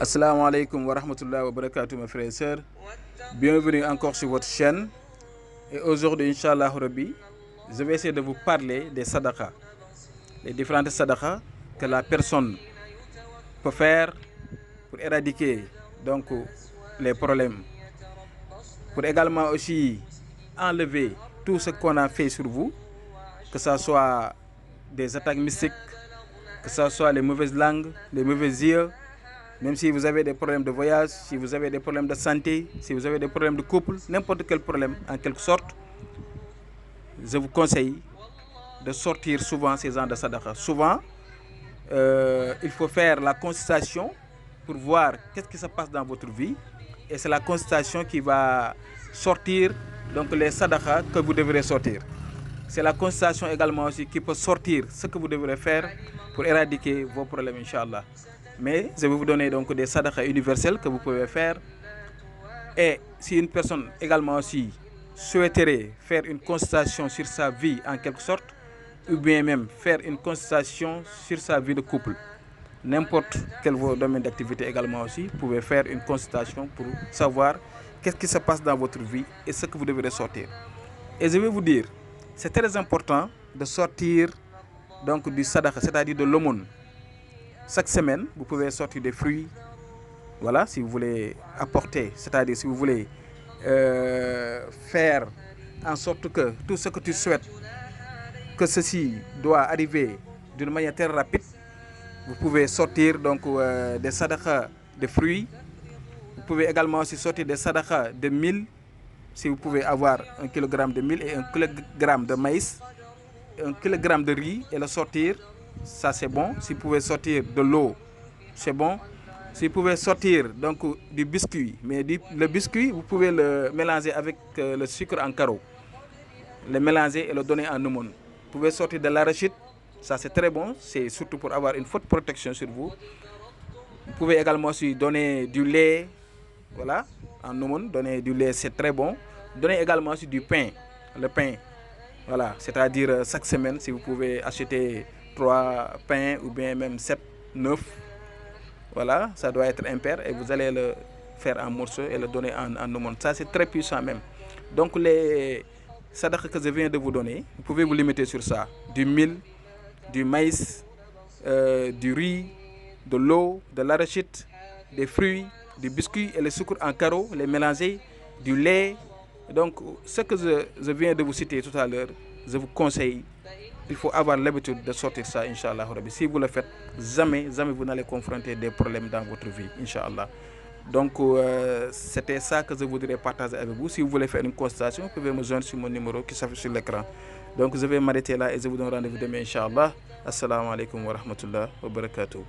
Assalamu alaikum wa rahmatullahi wa barakatuh mes frères et sœurs. Bienvenue encore sur votre chaîne. Et aujourd'hui, Inch'Allah Rabbi, je vais essayer de vous parler des sadaqas. Les différentes sadaqas que la personne peut faire pour éradiquer donc les problèmes. Pour également aussi enlever tout ce qu'on a fait sur vous, que ce soit des attaques mystiques, que ce soit les mauvaises langues, les mauvais yeux, même si vous avez des problèmes de voyage, si vous avez des problèmes de santé, si vous avez des problèmes de couple, n'importe quel problème en quelque sorte, je vous conseille de sortir souvent ces gens de sadaqa. Souvent, il faut faire la consultation pour voir qu'est-ce qui se passe dans votre vie. Et c'est la consultation qui va sortir donc les sadaqas que vous devrez sortir. C'est la consultation également aussi qui peut sortir ce que vous devrez faire pour éradiquer vos problèmes, Inch'Allah. Mais je vais vous donner donc des sadaqas universels que vous pouvez faire. Et si une personne également aussi souhaiterait faire une consultation sur sa vie en quelque sorte, ou bien même faire une consultation sur sa vie de couple, n'importe quel domaine d'activité également aussi, vous pouvez faire une consultation pour savoir qu'est-ce qui se passe dans votre vie et ce que vous devrez sortir. Et je vais vous dire, c'est très important de sortir donc du sadaqa, c'est-à-dire de l'aumône. Chaque semaine, vous pouvez sortir des fruits, voilà, si vous voulez apporter, c'est-à-dire si vous voulez faire en sorte que tout ce que tu souhaites, que ceci doit arriver d'une manière très rapide, vous pouvez sortir donc des sadaqas de fruits. Vous pouvez également aussi sortir des sadaqas de mil, si vous pouvez avoir 1 kg de mil et 1 kg de maïs, 1 kg de riz et le sortir, ça c'est bon. Si vous pouvez sortir de l'eau, c'est bon. Si vous pouvez sortir donc du biscuit, mais le biscuit, vous pouvez le mélanger avec le sucre en carreau, le mélanger et le donner en aumône. Vous pouvez sortir de l'arachide, ça c'est très bon, c'est surtout pour avoir une forte protection sur vous. Vous pouvez également aussi donner du lait, voilà, en aumône, donner du lait, c'est très bon. Donnez également aussi du pain, le pain, voilà, c'est-à-dire chaque semaine, si vous pouvez acheter 3 pains ou bien même 7, 9, voilà, ça doit être impair et vous allez le faire en morceaux et le donner en aumône. Ça c'est très puissant même. Donc les sadaqas que je viens de vous donner, vous pouvez vous limiter sur ça. Du mil, du maïs, du riz, de l'eau, de l'arachide, des fruits, du biscuit et le sucre en carreau, les mélanger, du lait. Donc ce que je viens de vous citer tout à l'heure, je vous conseille, il faut avoir l'habitude de sortir ça, Inch'Allah. Si vous le faites, jamais vous n'allez confronter des problèmes dans votre vie, Inch'Allah. Donc c'était ça que je voudrais partager avec vous. Si vous voulez faire une consultation, vous pouvez me joindre sur mon numéro qui s'affiche sur l'écran. Donc je vais m'arrêter là et je vous donne rendez-vous demain, Inch'Allah. Assalamu alaikum wa rahmatullahi wa barakatuh.